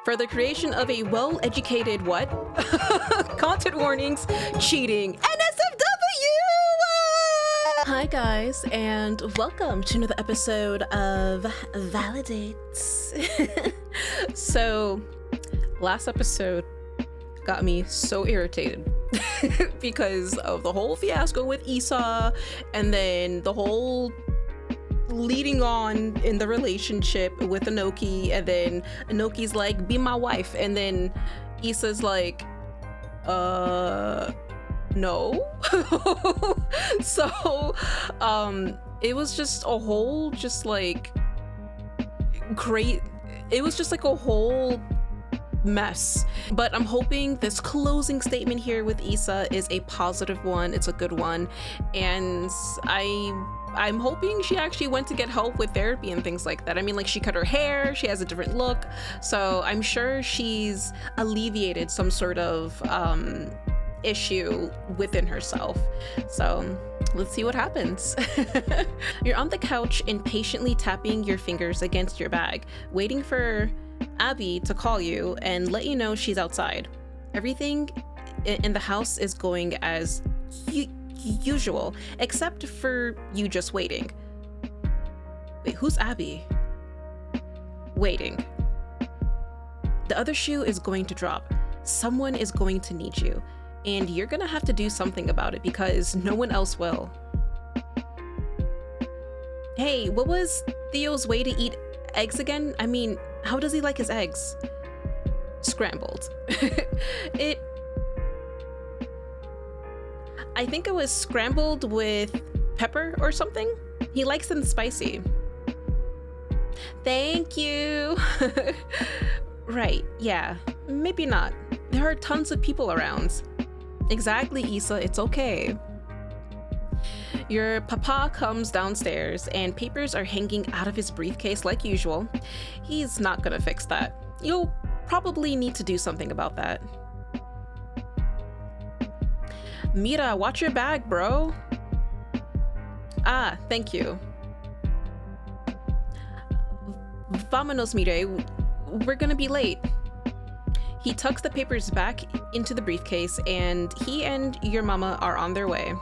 for the creation of a well-educated what? Content warnings, cheating, NSFW! Hi guys, and welcome to another episode of ValiDate. So, last episode got me so irritated because of the whole fiasco with Issa, and then the whole leading on in the relationship with Inoki, and then Inoki's like, be my wife, and then Issa's like, no. So it was just a whole great, it was just like a whole mess. But I'm hoping this closing statement here with Issa is a positive one. It's a good one, and I'm hoping she actually went to get help with therapy and things like that. I mean, like, she cut her hair, she has a different look, so I'm sure she's alleviated some sort of issue within herself. So let's see what happens. You're on the couch impatiently tapping your fingers against your bag, waiting for Abby to call you and let you know she's outside. Everything in the house is going as usual, except for you just waiting. Wait, who's Abby? Waiting. The other shoe is going to drop. Someone is going to need you, and you're gonna have to do something about it because no one else will. Hey, what was Theo's way to eat eggs again? I mean, how does he like his eggs? Scrambled. I think it was scrambled with pepper or something. He likes them spicy. Thank you. Right, yeah, maybe not. There are tons of people around. Exactly, Issa, it's okay. Your papa comes downstairs and papers are hanging out of his briefcase like usual. He's not gonna fix that. You'll probably need to do something about that. Mira, watch your bag, bro. Ah, thank you. Vámonos, Mire. We're gonna be late. He tucks the papers back into the briefcase, and he and your mama are on their way.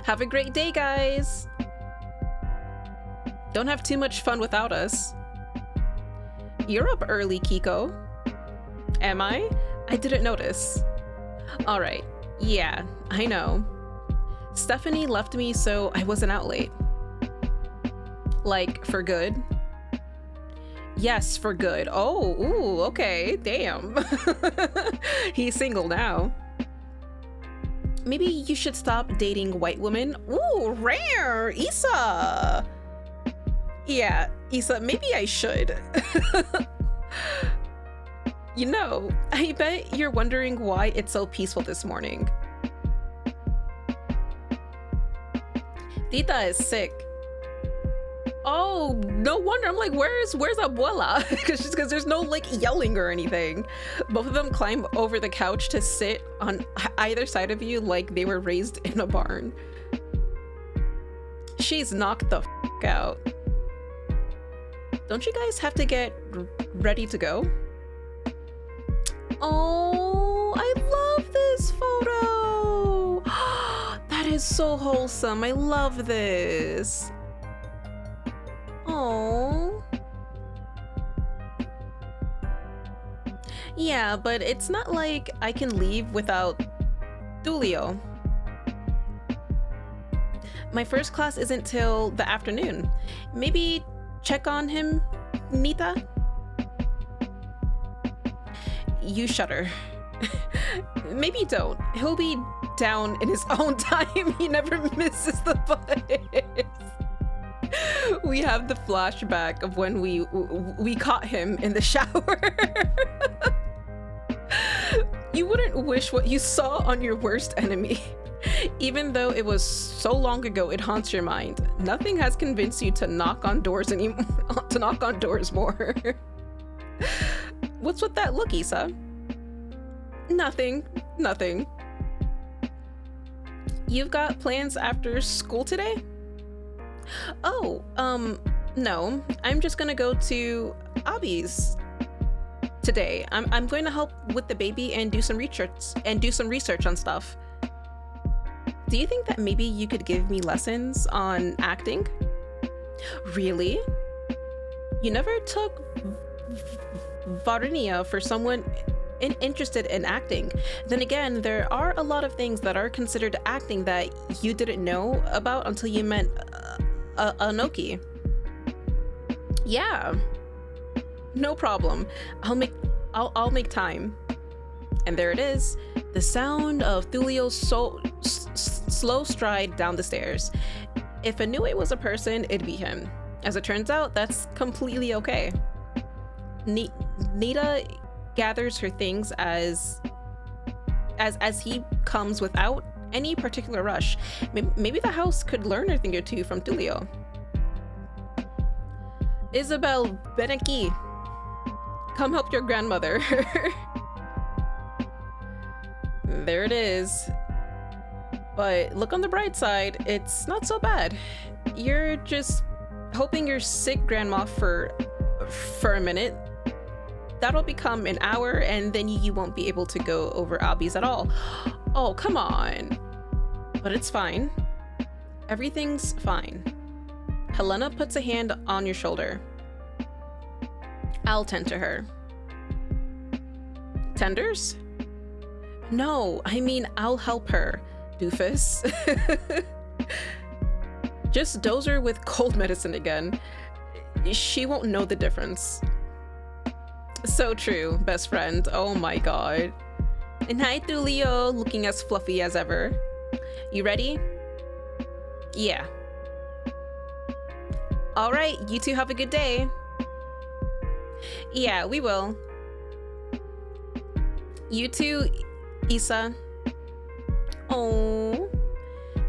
Have a great day, guys. Don't have too much fun without us. You're up early, Kiko. Am I? I didn't notice. All right, yeah, I know. Stephanie left me, so I wasn't out late. Like, for good? Yes, for good. Oh, ooh, okay, damn. He's single now. Maybe you should stop dating white women. Ooh, rare, Issa. Yeah, Issa, maybe I should. You know, I bet you're wondering why it's so peaceful this morning. Tita is sick. Oh, no wonder. I'm like, where's Abuela? Because there's no like yelling or anything. Both of them climb over the couch to sit on either side of you like they were raised in a barn. She's knocked the f out. Don't you guys have to get ready to go? Oh, I love this photo. That is so wholesome. I love this. Oh. Yeah, but it's not like I can leave without Dulio. My first class isn't till the afternoon. Maybe check on him, Nita? You shudder. Maybe don't. He'll be down in his own time. He never misses the bus. We have the flashback of when we caught him in the shower. You wouldn't wish what you saw on your worst enemy. Even though it was so long ago, it haunts your mind. Nothing has convinced you to knock on doors more. What's with that look, Issa? Nothing. You've got plans after school today? Oh, No, I'm just gonna go to Abby's today. I'm going to help with the baby and do some research on stuff. Do you think that maybe you could give me lessons on acting? Really? You never took Varinia for someone interested in acting. Then again, there are a lot of things that are considered acting that you didn't know about until you met Anoki. Yeah, no problem. I'll make time. And there it is, the sound of Thulio's slow stride down the stairs. If Anue was a person, it'd be him. As it turns out, that's completely okay. Nita gathers her things as he comes without any particular rush. Maybe the house could learn a thing or two from Tulio. Isabel Beneki, come help your grandmother. There it is. But look on the bright side, it's not so bad. You're just hoping your sick grandma for a minute. That'll become an hour, and then you won't be able to go over Abby's at all. Oh, come on. But it's fine. Everything's fine. Helena puts a hand on your shoulder. I'll tend to her. Tenders? No, I mean I'll help her, doofus. Just dose her with cold medicine again. She won't know the difference. So true, best friend. Oh my god. And hi to Leo, looking as fluffy as ever. You ready? Yeah. Alright, you two have a good day. Yeah, we will. You too, Issa. Oh.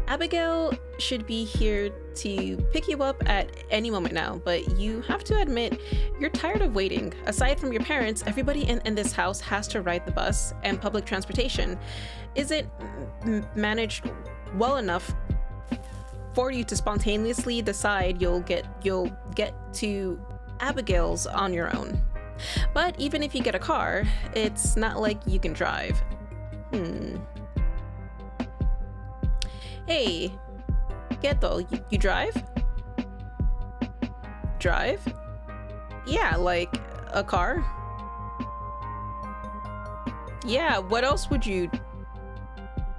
Abigail should be here to pick you up at any moment now, but you have to admit you're tired of waiting. Aside from your parents, everybody in this house has to ride the bus, and public transportation isn't managed well enough for you to spontaneously decide you'll get to Abigail's on your own. But even if you get a car, it's not like you can drive. Hey, Keto, you drive? Drive? Yeah, like a car? Yeah, what else would you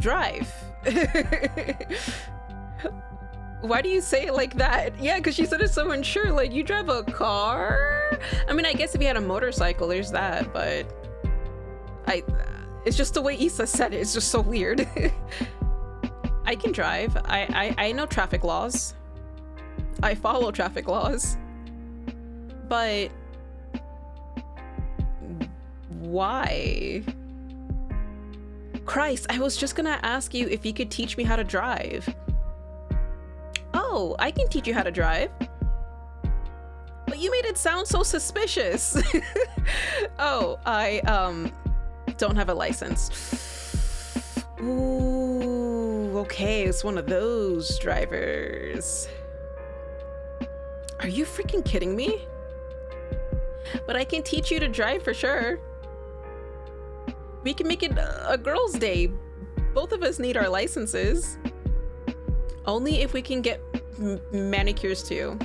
drive? Why do you say it like that? Yeah, because she said it so unsure, like, you drive a car? I mean, I guess if you had a motorcycle, there's that, but it's just the way Issa said it, it's just so weird. I can drive. I know traffic laws. I follow traffic laws. But why? Christ, I was just gonna ask you if you could teach me how to drive. Oh, I can teach you how to drive. But you made it sound so suspicious. Oh, I don't have a license. Ooh, okay, it's one of those drivers. Are you freaking kidding me? But I can teach you to drive for sure. We can make it a girls' day. Both of us need our licenses. Only if we can get manicures too.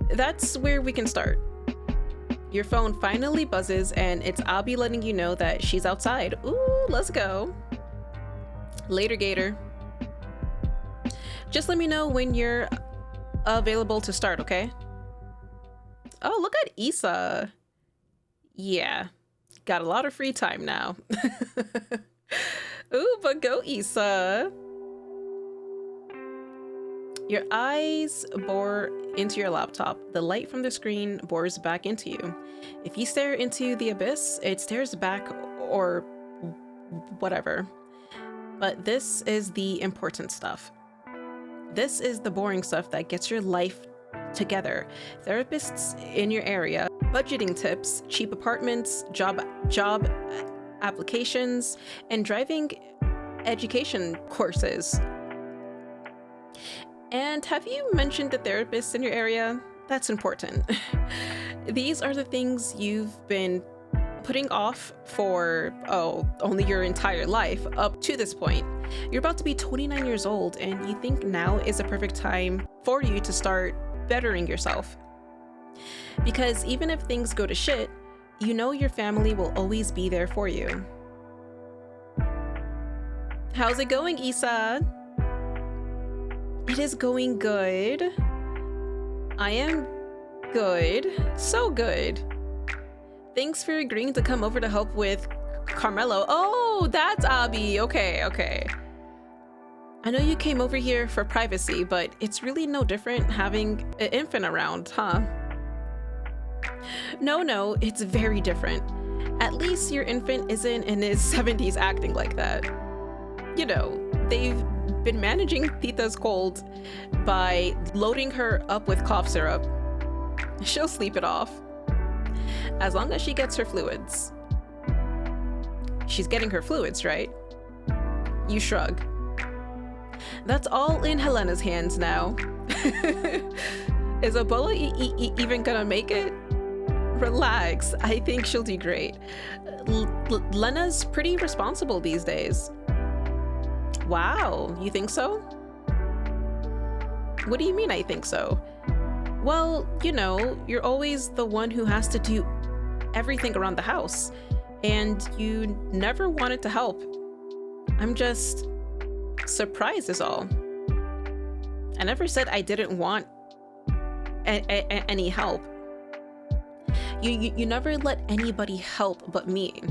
That's where we can start. Your phone finally buzzes and it's Abby letting you know that she's outside. Ooh, let's go. Later, Gator. Just let me know when you're available to start, okay? Oh, look at Issa. Yeah, got a lot of free time now. Ooh, but go Issa. Your eyes bore into your laptop. The light from the screen bores back into you. If you stare into the abyss, it stares back or whatever. But this is the important stuff. This is the boring stuff that gets your life together. Therapists in your area, budgeting tips, cheap apartments, job applications, and driving education courses. And have you mentioned a therapist in your area? That's important. These are the things you've been putting off for, only your entire life up to this point. You're about to be 29 years old, and you think now is a perfect time for you to start bettering yourself. Because even if things go to shit, you know your family will always be there for you. How's it going, Isa? It is going good. I am good. So good. Thanks for agreeing to come over to help with Carmelo. Oh, that's Abby. Okay. I know you came over here for privacy, but it's really no different having an infant around, huh? No, it's very different. At least your infant isn't in his 70s acting like that. You know, they've been managing Tita's cold by loading her up with cough syrup. She'll sleep it off. As long as she gets her fluids. She's getting her fluids, right? You shrug. That's all in Helena's hands now. Is Ebola even gonna make it? Relax, I think she'll do great. Lena's pretty responsible these days. Wow, you think so? What do you mean I think so? Well, you know, you're always the one who has to do everything around the house, and you never wanted to help. I'm just surprised is all. I never said I didn't want any help. You never let anybody help but me.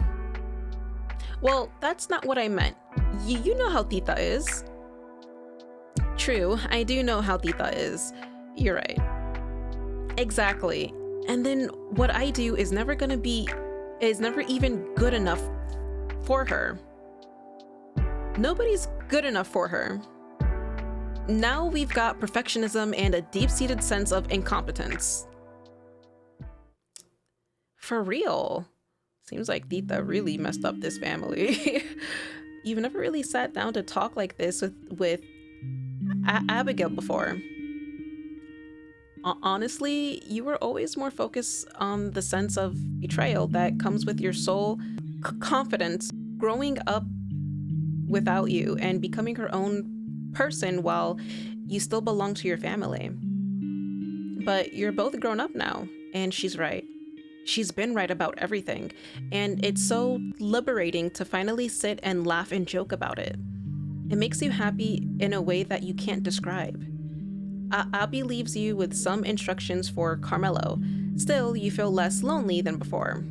Well, that's not what I meant. You know how Tita is. True, I do know how Tita is. You're right. Exactly. And then what I do is never even good enough for her. Nobody's good enough for her. Now we've got perfectionism and a deep-seated sense of incompetence. For real. Seems like Tita really messed up this family. You've never really sat down to talk like this with Abigail before. Honestly, you were always more focused on the sense of betrayal that comes with your soul confidence growing up without you and becoming her own person while you still belong to your family. But you're both grown up now, and she's right. She's been right about everything, and it's so liberating to finally sit and laugh and joke about it. It makes you happy in a way that you can't describe. Abby leaves you with some instructions for Carmelo. Still, you feel less lonely than before.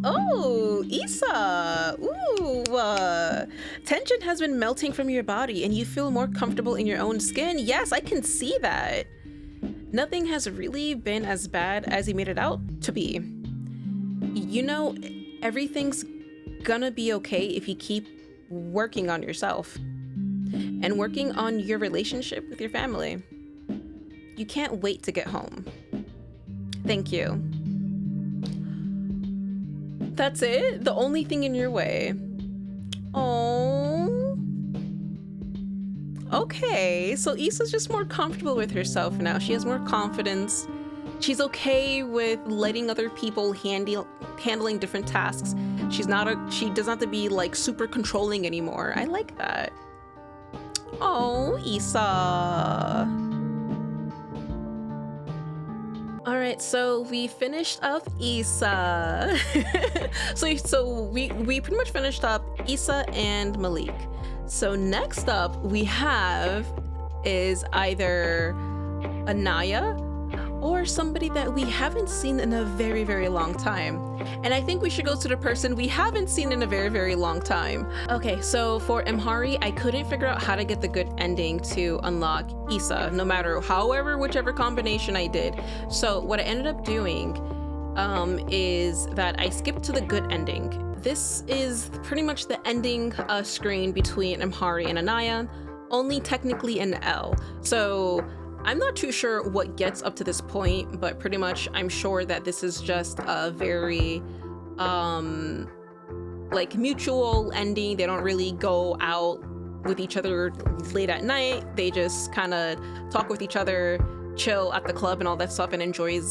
Oh, Isa! Ooh! Tension has been melting from your body and you feel more comfortable in your own skin. Yes, I can see that. Nothing has really been as bad as you made it out to be. You know, everything's gonna be okay if you keep working on yourself and working on your relationship with your family. You can't wait to get home. Thank you. That's it? The only thing in your way? Oh. Okay, so Issa's just more comfortable with herself now. She has more confidence. She's okay with letting other people handling different tasks. She doesn't have to be like super controlling anymore. I like that. Oh, Isa. All right, so we finished up Isa. so we pretty much finished up Isa and Malik. So next up we have is either Anaya or somebody that we haven't seen in a very, very long time. And I think we should go to the person we haven't seen in a very, very long time. Okay, so for Emhari, I couldn't figure out how to get the good ending to unlock Isa, no matter whichever combination I did. So what I ended up doing is that I skipped to the good ending. This is pretty much the ending screen between Emhari and Anaya, only technically an L. So I'm not too sure what gets up to this point, but pretty much I'm sure that this is just a very like mutual ending. They don't really go out with each other late at night. They just kind of talk with each other, chill at the club and all that stuff, and enjoy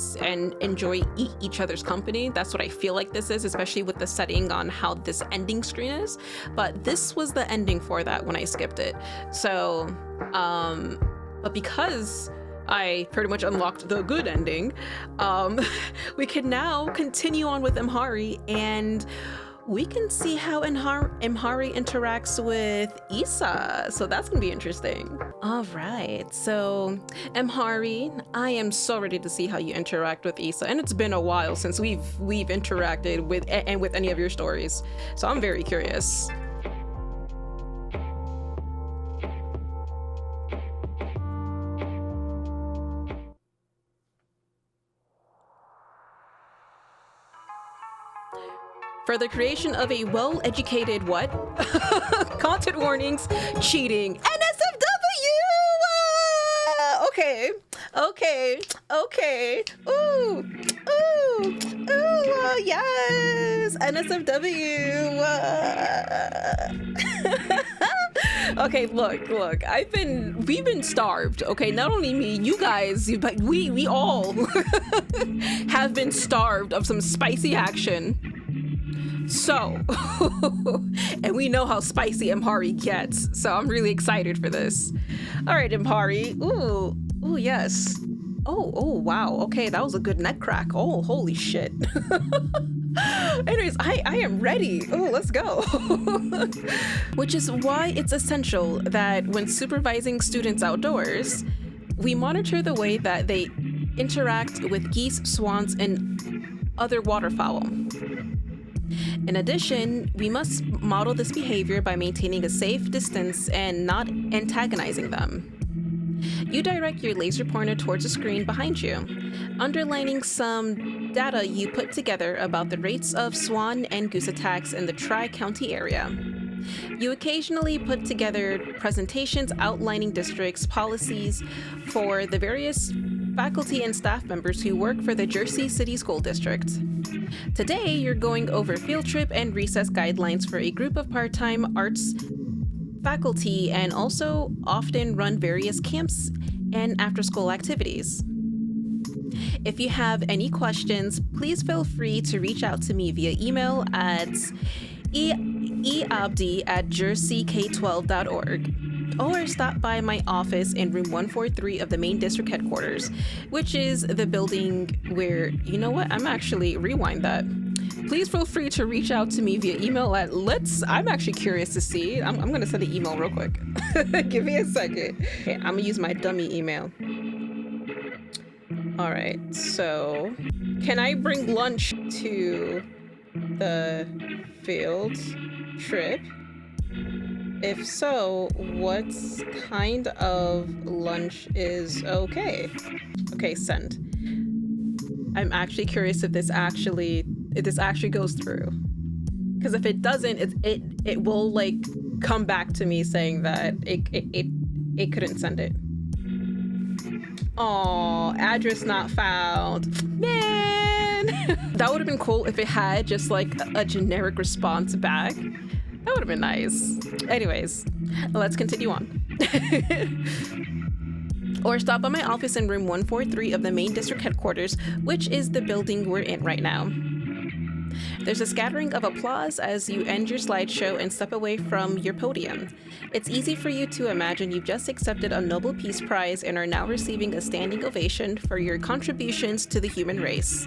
each other's company. That's what I feel like this is, especially with the setting on how this ending screen is. But this was the ending for that when I skipped it. So, but because I pretty much unlocked the good ending, we can now continue on with Emhari, and we can see how Emhari interacts with Issa. So that's gonna be interesting. All right, so Emhari, I am so ready to see how you interact with Issa, and it's been a while since we've interacted with any of your stories. So I'm very curious. For the creation of a well-educated what? Content warnings, cheating, NSFW! Okay. Ooh, yes, NSFW. Okay, look, we've been starved, okay? Not only me, you guys, but we all have been starved of some spicy action. So, and we know how spicy Emhari gets, so I'm really excited for this. All right, Emhari. Ooh, yes. Oh, wow. Okay, that was a good neck crack. Oh, holy shit. Anyways, I am ready. Oh, let's go. Which is why it's essential that when supervising students outdoors, we monitor the way that they interact with geese, swans, and other waterfowl. In addition, we must model this behavior by maintaining a safe distance and not antagonizing them. You direct your laser pointer towards a screen behind you, underlining some data you put together about the rates of swan and goose attacks in the Tri-County area. You occasionally put together presentations outlining district's policies for the various faculty and staff members who work for the Jersey City School District. Today, you're going over field trip and recess guidelines for a group of part-time arts faculty, and also often run various camps and after-school activities. If you have any questions, please feel free to reach out to me via email at eabdi@jerseyk12.org, or stop by my office in room 143 of the main district headquarters, which is the building where, you know what, I'm actually rewind that. Please feel free to reach out to me via email at I'm actually curious to see. I'm gonna send an email real quick. Give me a second. Okay, I'm gonna use my dummy email. All right, so can I bring lunch to the field trip? If so, what kind of lunch is okay? Okay, send. I'm actually curious if this actually goes through. Because if it doesn't, it will like come back to me saying that it couldn't send it. Aw, address not found. Man! That would have been cool if it had just like a generic response back. That would have been nice. Anyways, let's continue on. Or stop by my office in room 143 of the main district headquarters, which is the building we're in right now. There's a scattering of applause as you end your slideshow and step away from your podium. It's easy for you to imagine you've just accepted a Nobel Peace Prize and are now receiving a standing ovation for your contributions to the human race.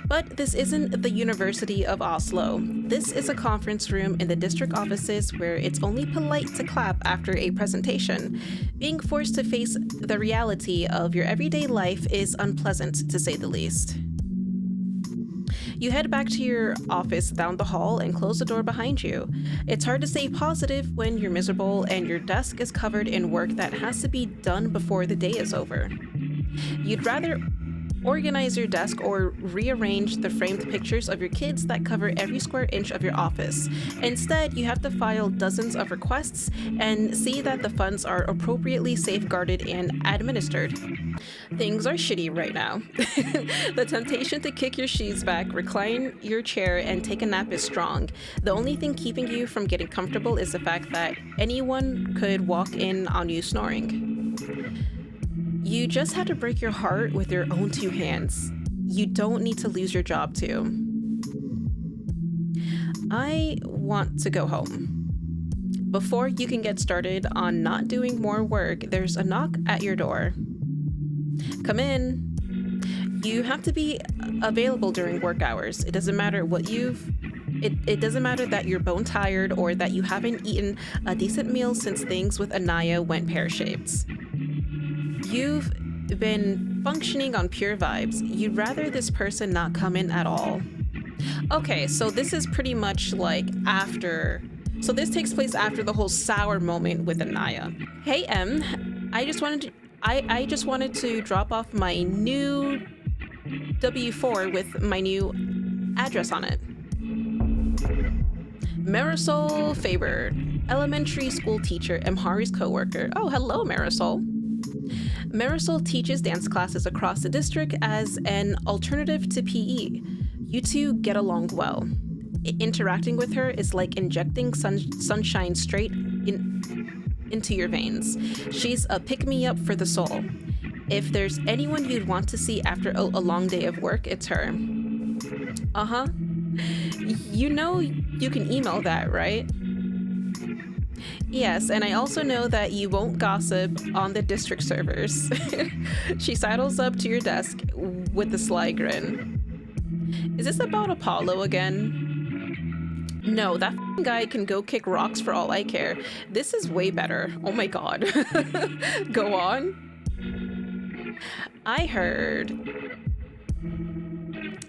But this isn't the University of Oslo. This is a conference room in the district offices where it's only polite to clap after a presentation. Being forced to face the reality of your everyday life is unpleasant, to say the least. You head back to your office down the hall and close the door behind you. It's hard to stay positive when you're miserable and your desk is covered in work that has to be done before the day is over. You'd rather organize your desk or rearrange the framed pictures of your kids that cover every square inch of your office. Instead, you have to file dozens of requests and see that the funds are appropriately safeguarded and administered. Things are shitty right now. The temptation to kick your sheets back, recline your chair, and take a nap is strong. The only thing keeping you from getting comfortable is the fact that anyone could walk in on you snoring. You just had to break your heart with your own two hands. You don't need to lose your job too. I want to go home. Before you can get started on not doing more work, there's a knock at your door. Come in. You have to be available during work hours. It doesn't matter what it doesn't matter that you're bone tired or that you haven't eaten a decent meal since things with Anaya went pear-shaped. You've been functioning on pure vibes. You'd rather this person not come in at all. Okay, so this is pretty much like after. So this takes place after the whole sour moment with Anaya. Hey Em, I just wanted to drop off my new W4 with my new address on it. Marisol Faber, elementary school teacher, Emhari's coworker. Oh, hello Marisol. Marisol teaches dance classes across the district as an alternative to PE. You two get along well. Interacting with her is like injecting sunshine straight into your veins. She's a pick-me-up for the soul. If there's anyone you'd want to see after a long day of work, it's her. Uh-huh. You know you can email that, right? Yes, and I also know that you won't gossip on the district servers. She sidles up to your desk with a sly grin. Is this about Apollo again? No, that guy can go kick rocks for all I care. This is way better. Oh my god. Go on. I heard.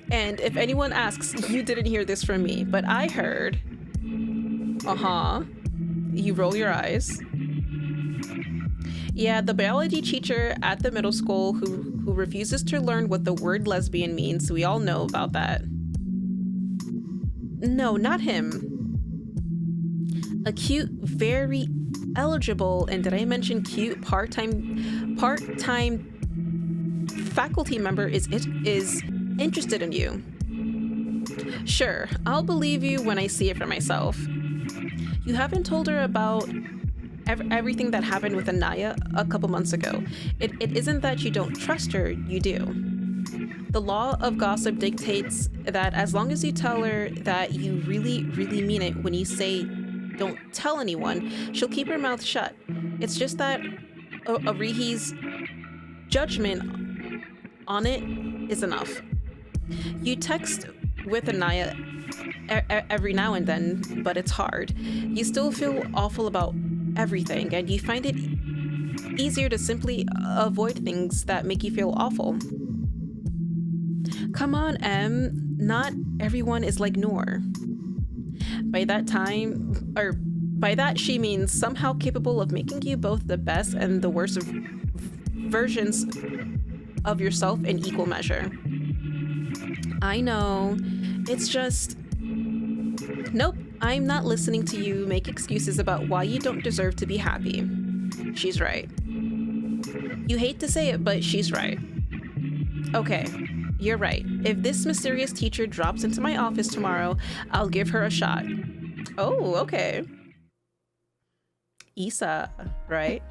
And if anyone asks, you didn't hear this from me, but I heard. Uh-huh. You roll your eyes. Yeah, the biology teacher at the middle school who refuses to learn what the word lesbian means. We all know about that. No, not him. A cute, very eligible, and did I mention cute, part-time faculty member is interested in you. Sure, I'll believe you when I see it for myself. You haven't told her about everything that happened with Anaya a couple months ago. It isn't that you don't trust her, you do. The law of gossip dictates that as long as you tell her that you really, really mean it when you say don't tell anyone, she'll keep her mouth shut. It's just that Arihi's judgment on it is enough. You text with Anaya every now and then, but it's hard. You still feel awful about everything, and you find it easier to simply avoid things that make you feel awful. Come on, Em. Not everyone is like Noor. By that she means somehow capable of making you both the best and the worst versions of yourself in equal measure. I know. It's just... Nope, I'm not listening to you make excuses about why you don't deserve to be happy. She's right. You hate to say it, but she's right. Okay, you're right. If this mysterious teacher drops into my office tomorrow, I'll give her a shot. Oh, okay. Issa, right?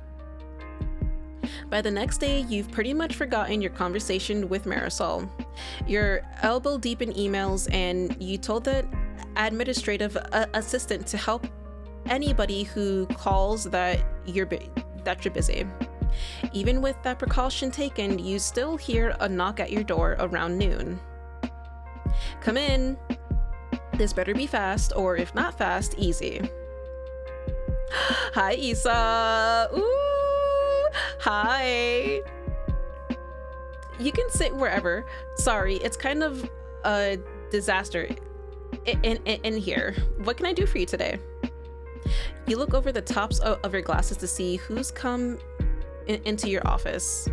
By the next day, you've pretty much forgotten your conversation with Marisol. You're elbow deep in emails, and you told the administrative assistant to help anybody who calls that you're busy. Even with that precaution taken, you still hear a knock at your door around noon. Come in. This better be fast, or if not fast, easy. Hi, Issa. Ooh, hi. You can sit wherever. Sorry, it's kind of a disaster in here. What can I do for you today? You look over the tops of your glasses to see who's come into your office.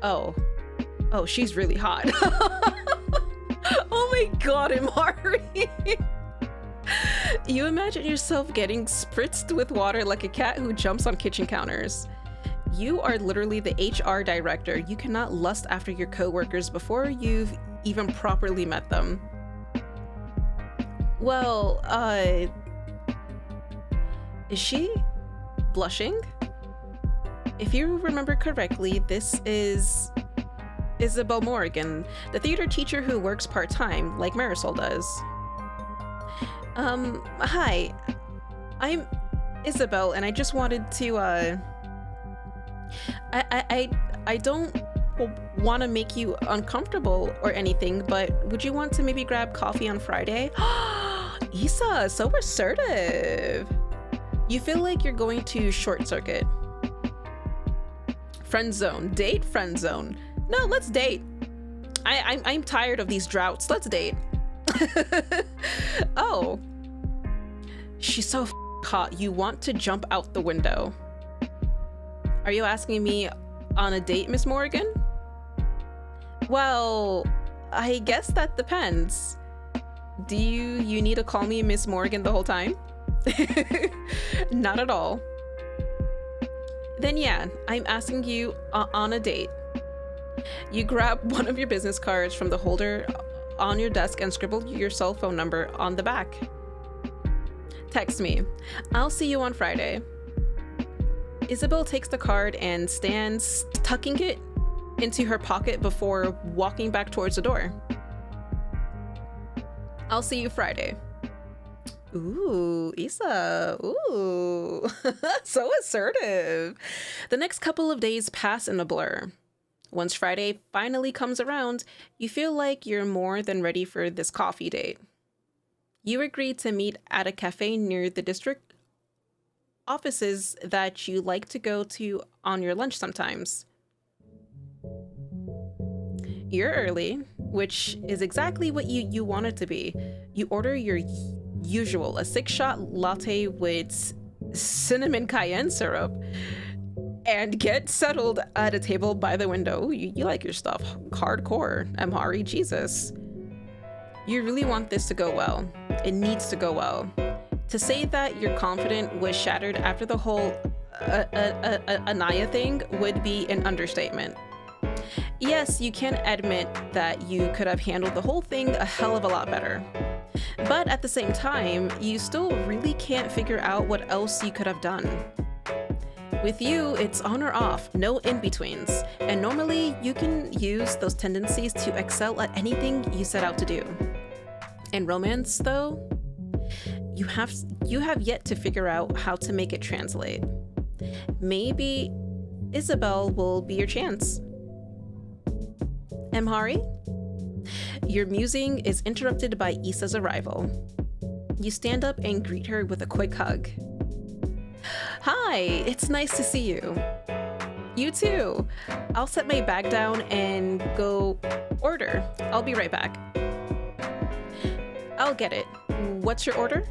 Oh, she's really hot. Oh my god, Emhari. You imagine yourself getting spritzed with water like a cat who jumps on kitchen counters. You are literally the HR director. You cannot lust after your coworkers before you've even properly met them. Well, is she blushing? If you remember correctly, this is Isabel Morrigan, the theater teacher who works part-time, like Marisol does. Hi. I'm Isabel, and I just wanted to, I don't want to make you uncomfortable or anything, but would you want to maybe grab coffee on Friday? Issa, so assertive. You feel like you're going to short circuit. Friend zone. Date? Friend zone. No, let's date. I'm tired of these droughts. Let's date. Oh. She's so hot. You want to jump out the window. Are you asking me on a date, Miss Morgan? Well, I guess that depends. Do you need to call me Miss Morgan the whole time? Not at all. Then yeah, I'm asking you on a date. You grab one of your business cards from the holder on your desk and scribble your cell phone number on the back. Text me. I'll see you on Friday. Isabel takes the card and stands tucking it into her pocket before walking back towards the door. I'll see you Friday. Ooh, Issa, ooh, so assertive. The next couple of days pass in a blur. Once Friday finally comes around, you feel like you're more than ready for this coffee date. You agree to meet at a cafe near the district offices that you like to go to on your lunch sometimes. You're early, which is exactly what you want it to be. You order your usual, a 6-shot latte with cinnamon cayenne syrup, and get settled at a table by the window. You like your stuff hardcore, Emhari, Jesus. You really want this to go well. It needs to go well. To say that you're confident was shattered after the whole Anaya thing would be an understatement. Yes, you can admit that you could have handled the whole thing a hell of a lot better. But at the same time, you still really can't figure out what else you could have done. With you, it's on or off, no in-betweens, and normally you can use those tendencies to excel at anything you set out to do. In romance, though, you have yet to figure out how to make it translate. Maybe Isabel will be your chance. Emhari? Your musing is interrupted by Issa's arrival. You stand up and greet her with a quick hug. Hi, it's nice to see you. You too. I'll set my bag down and go order. I'll be right back. I'll get it. What's your order?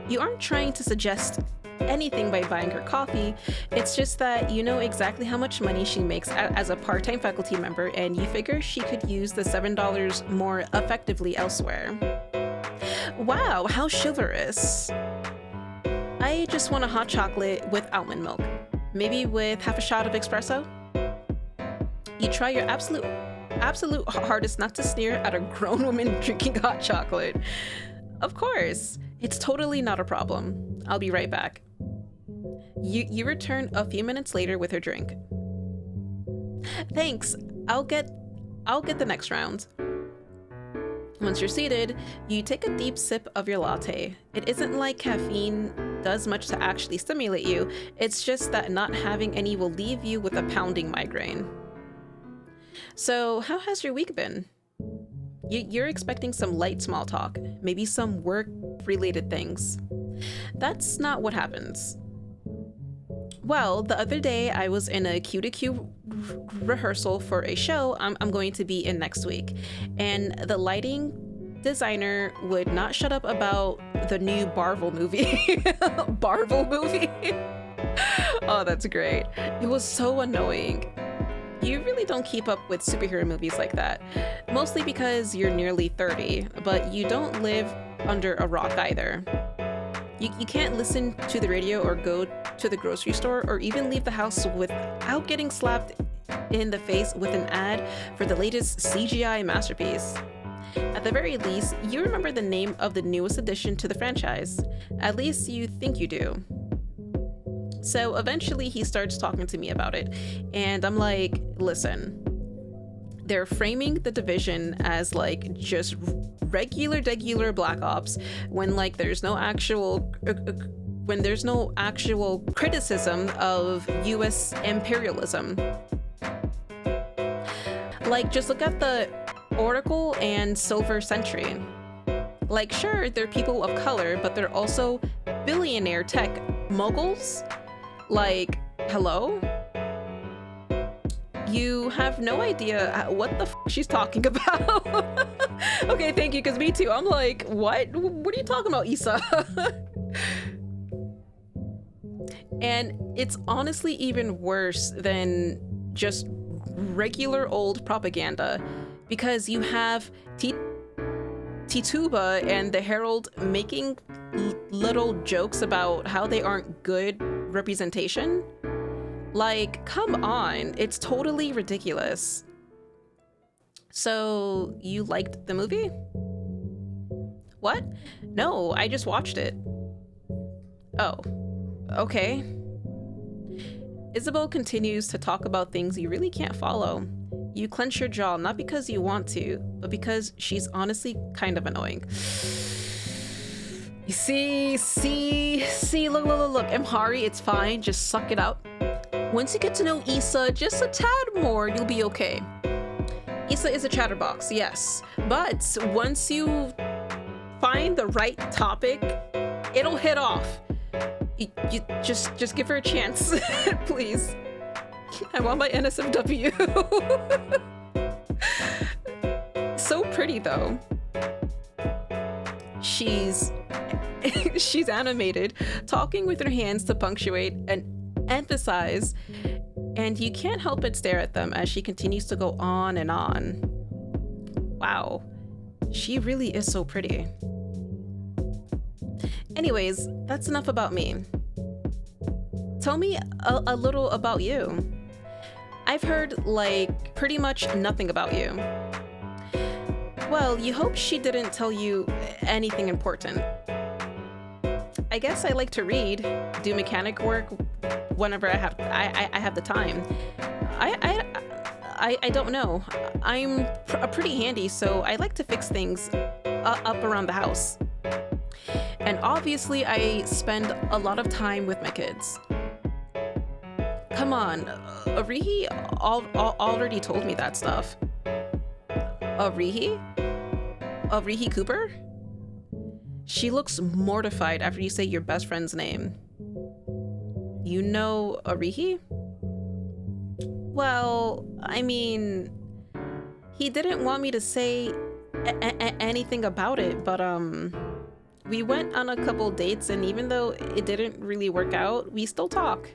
You aren't trying to suggest anything by buying her coffee. It's just that you know exactly how much money she makes as a part-time faculty member, and you figure she could use the $7 more effectively elsewhere. Wow, how chivalrous. I just want a hot chocolate with almond milk, maybe with half a shot of espresso. You try your absolute hardest not to sneer at a grown woman drinking hot chocolate. Of course, it's totally not a problem. I'll be right back. You return a few minutes later with her drink. Thanks. I'll get the next round. Once you're seated, you take a deep sip of your latte. It isn't like caffeine does much to actually stimulate you. It's just that not having any will leave you with a pounding migraine. So, how has your week been? You're expecting some light small talk, maybe some work-related things. That's not what happens. Well, the other day I was in a Q2Q rehearsal for a show I'm going to be in next week, and the lighting designer would not shut up about the new Marvel movie. Marvel movie? Oh, that's great. It was so annoying. You really don't keep up with superhero movies like that, mostly because you're nearly 30, but you don't live under a rock either. You can't listen to the radio or go to the grocery store or even leave the house without getting slapped in the face with an ad for the latest CGI masterpiece. At the very least, you remember the name of the newest addition to the franchise. At least you think you do. So eventually he starts talking to me about it, and I'm like, listen, they're framing the Division as like just regular Black Ops when like there's no actual criticism of US imperialism. Like, just look at the Oracle and Silver Sentry. Like, sure, they're people of color, but they're also billionaire tech moguls. Like, hello? You have no idea what the she's talking about. Okay, thank you, because me too. I'm like, what? What are you talking about, Issa? And it's honestly even worse than just regular old propaganda, because you have Tituba and the Herald making little jokes about how they aren't good representation. Like, come on, it's totally ridiculous. So, you liked the movie? What? No, I just watched it. Oh, okay. Isabel continues to talk about things you really can't follow. You clench your jaw, not because you want to, but because she's honestly kind of annoying. You see, look, Emhari, it's fine, just suck it up. Once you get to know Issa just a tad more, you'll be okay. Issa is a chatterbox, yes, but once you find the right topic, it'll hit off. You just give her a chance, please. I want my NSFW. So pretty though. She's animated, talking with her hands to punctuate and emphasize, and you can't help but stare at them as she continues to go on and on. Wow, she really is so pretty. Anyways, that's enough about me. Tell me a little about you. I've heard, like, pretty much nothing about you. Well, you hope she didn't tell you anything important. I guess I like to read, do mechanic work whenever I have the time. I don't know. I'm pretty handy, so I like to fix things up around the house. And obviously, I spend a lot of time with my kids. Come on, Arihi already told me that stuff. Arihi Cooper? She looks mortified after you say your best friend's name. You know Arihi? Well, I mean, he didn't want me to say anything about it, but we went on a couple dates, and even though it didn't really work out, we still talk.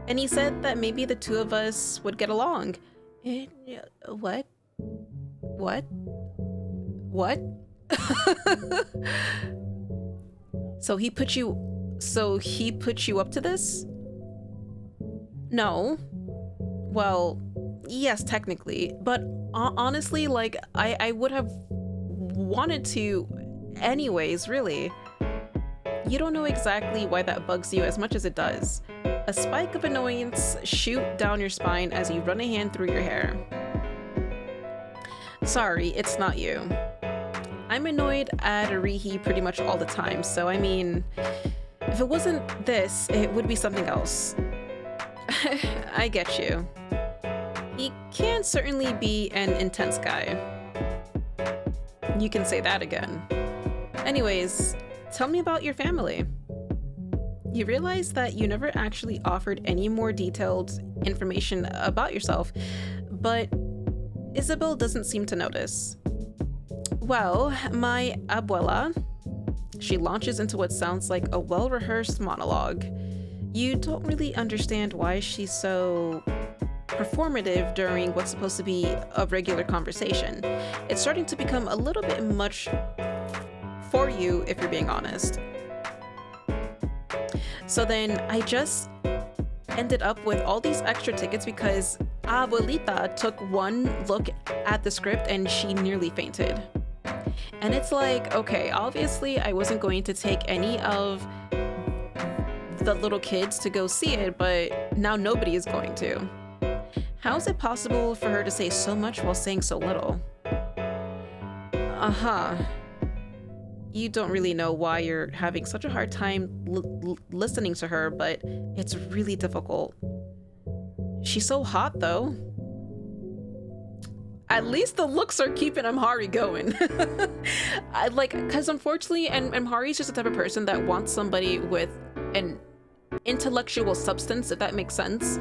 And he said that maybe the two of us would get along. What? So he put you up to this? No. Well, yes, technically, but honestly, like, I would have wanted to anyways, really. You don't know exactly why that bugs you as much as it does. A spike of annoyance shoot down your spine as you run a hand through your hair. Sorry, it's not you. I'm annoyed at Arihi pretty much all the time, so I mean, if it wasn't this, it would be something else. I get you. He can certainly be an intense guy. You can say that again. Anyways, tell me about your family. You realize that you never actually offered any more detailed information about yourself, but Isabel doesn't seem to notice. Well, my abuela, she launches into what sounds like a well-rehearsed monologue. You don't really understand why she's so performative during what's supposed to be a regular conversation. It's starting to become a little bit much for you, if you're being honest. So then I just ended up with all these extra tickets because Abuelita took one look at the script and she nearly fainted. And it's like, okay, obviously I wasn't going to take any of the little kids to go see it, but now nobody is going to. How is it possible for her to say so much while saying so little? You don't really know why you're having such a hard time listening to her, but it's really difficult. She's so hot, though. At least the looks are keeping Emhari going. Because unfortunately, and Emhari is just the type of person that wants somebody with an intellectual substance, if that makes sense.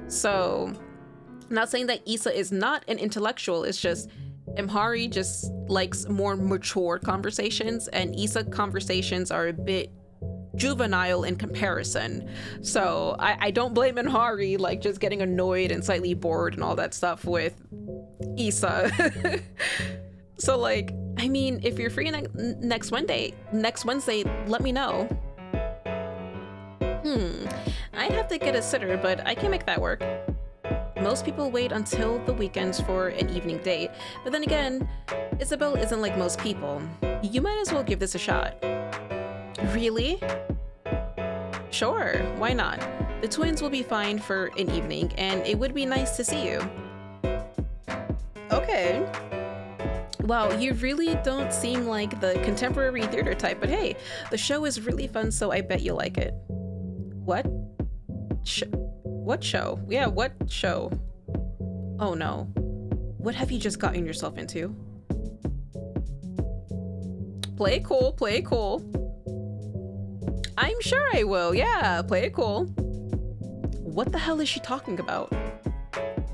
So, I'm not saying that Issa is not an intellectual, it's just Emhari just likes more mature conversations, and Issa conversations are a bit juvenile in comparison. So I don't blame Emhari like just getting annoyed and slightly bored and all that stuff with Issa. So like, I mean, if you're free next Wednesday, let me know. I'd have to get a sitter, but I can make that work. Most people wait until the weekends for an evening date, but then again, Isabel isn't like most people. You might as well give this a shot. Really? Sure, why not? The twins will be fine for an evening, and it would be nice to see you. Okay. Wow, you really don't seem like the contemporary theater type, but hey, the show is really fun, so I bet you'll like it. What? What show? Yeah, what show? Oh no. What have you just gotten yourself into? Play it cool, play it cool. I'm sure I will, yeah, play it cool. What the hell is she talking about?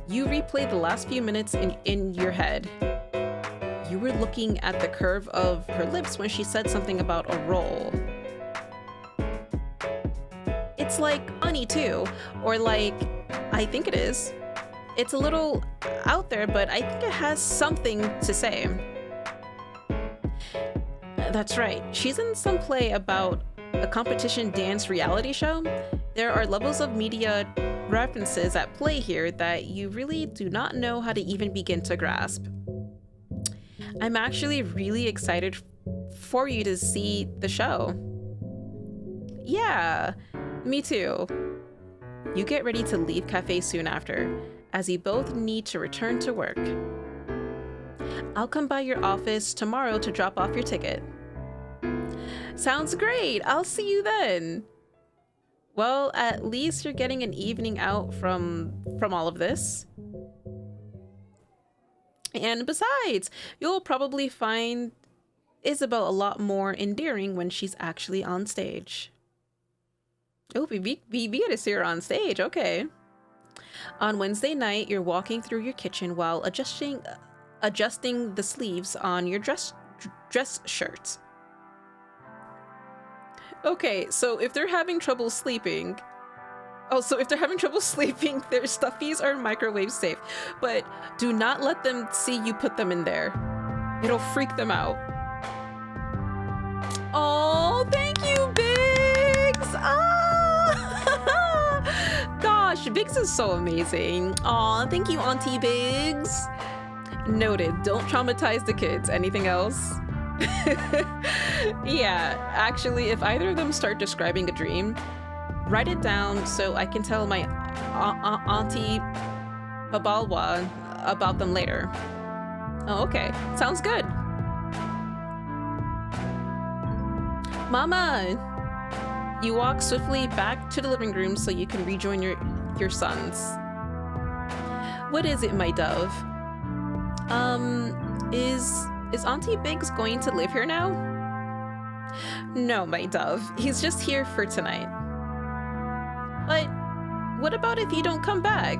You replayed the last few minutes in your head. You were looking at the curve of her lips when she said something about a roll. It's like funny too, or like, I think it is. It's a little out there, but I think it has something to say. That's right, she's in some play about a competition dance reality show. There are levels of media references at play here that you really do not know how to even begin to grasp. I'm actually really excited for you to see the show. Yeah, me too. You get ready to leave cafe soon after, as you both need to return to work. I'll come by your office tomorrow to drop off your ticket. Sounds great. I'll see you then. Well, at least you're getting an evening out from all of this. And besides, you'll probably find Isabel a lot more endearing when she's actually on stage. Oh, we get to see her on stage, okay. On Wednesday night, you're walking through your kitchen while adjusting the sleeves on your dress shirt. Okay, so if they're having trouble sleeping, their stuffies are microwave safe, but do not let them see you put them in there. It'll freak them out. Oh, thank you, Biggs! Ah! Gosh, Biggs is so amazing. Aw, thank you, Auntie Biggs. Noted, don't traumatize the kids. Anything else? Yeah, actually, if either of them start describing a dream, write it down so I can tell my Auntie Babalwa about them later. Oh, okay. Sounds good. Mama! You walk swiftly back to the living room so you can rejoin your sons. What is it, my dove? Is Auntie Biggs going to live here now? No, my dove. He's just here for tonight. But what about if you don't come back?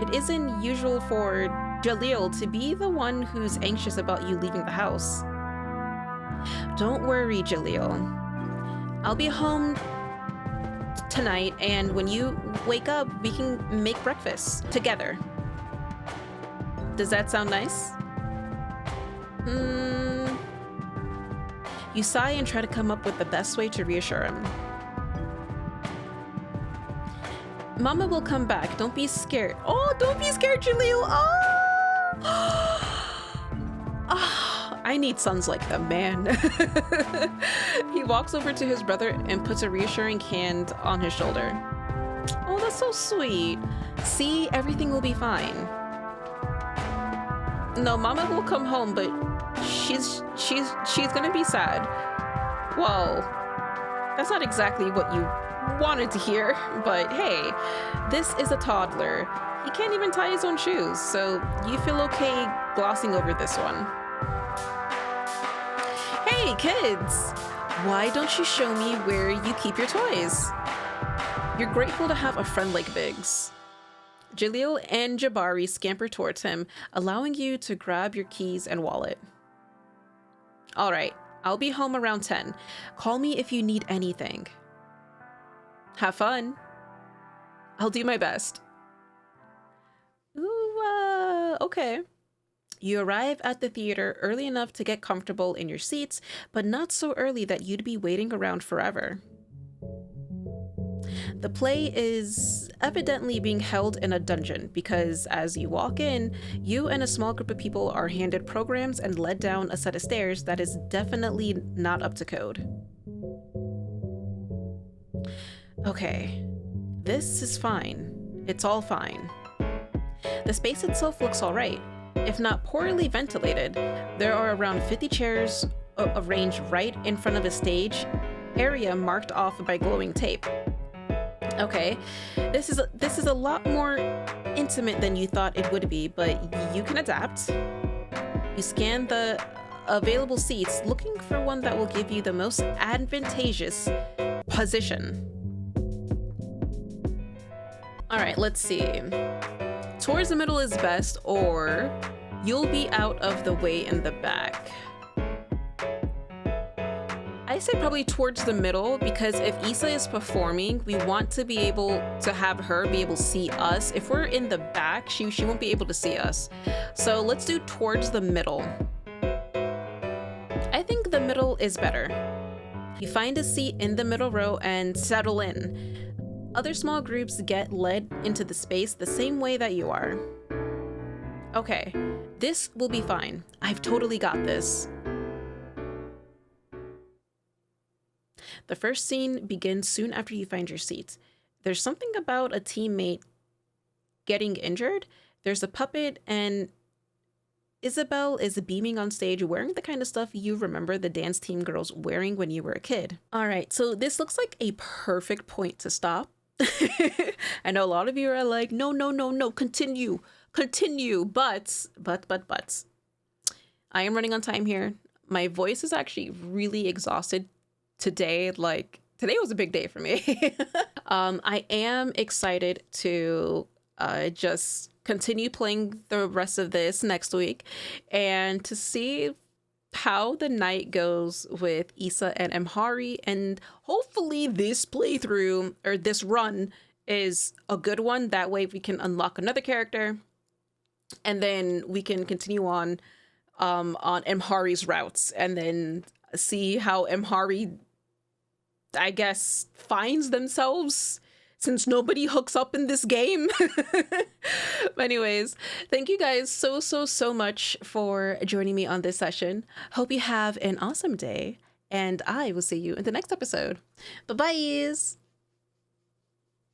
It isn't usual for Jalil to be the one who's anxious about you leaving the house. Don't worry, Jalil. I'll be home tonight, and when you wake up, we can make breakfast together. Does that sound nice? You sigh and try to come up with the best way to reassure him. Mama will come back. Don't be scared. Oh, don't be scared, Jaleel. Oh! Ah, I need sons like them, man. He walks over to his brother and puts a reassuring hand on his shoulder. Oh, that's so sweet. See, everything will be fine. No, Mama will come home, but she's gonna be sad. Well, that's not exactly what you wanted to hear, but hey, this is a toddler. He can't even tie his own shoes, so you feel okay glossing over this one. Hey kids, why don't you show me where you keep your toys? You're grateful to have a friend like Biggs. Jaleel and Jabari scamper towards him, allowing you to grab your keys and wallet. All right, I'll be home around 10. Call me if you need anything. Have fun. I'll do my best. Ooh, okay. You arrive at the theater early enough to get comfortable in your seats, but not so early that you'd be waiting around forever. The play is evidently being held in a dungeon because as you walk in, you and a small group of people are handed programs and led down a set of stairs that is definitely not up to code. Okay, this is fine. It's all fine. The space itself looks alright. If not poorly ventilated, there are around 50 chairs arranged right in front of a stage area marked off by glowing tape. Okay, this is a lot more intimate than you thought it would be, but you can adapt. You scan the available seats, looking for one that will give you the most advantageous position. All right, let's see. Towards the middle is best, or you'll be out of the way in the back. I say probably towards the middle because if Issa is performing, we want to be able to have her be able to see us. If we're in the back, she won't be able to see us. So let's do towards the middle. I think the middle is better. You find a seat in the middle row and settle in. Other small groups get led into the space the same way that you are. Okay, this will be fine. I've totally got this. The first scene begins soon after you find your seat. There's something about a teammate getting injured. There's a puppet and Isabel is beaming on stage wearing the kind of stuff you remember the dance team girls wearing when you were a kid. All right, so this looks like a perfect point to stop. I know a lot of you are like, no, continue, but. I am running on time here. My voice is actually really exhausted today. Like, today was a big day for me. I am excited to just continue playing the rest of this next week and to see how the night goes with Issa and Emhari, and hopefully this playthrough or this run is a good one. That way we can unlock another character and then we can continue on Emhari's routes and then see how Emhari, I guess, finds themselves since nobody hooks up in this game. But anyways, thank you guys so much for joining me on this session. Hope you have an awesome day, and I will see you in the next episode. Bye-bye.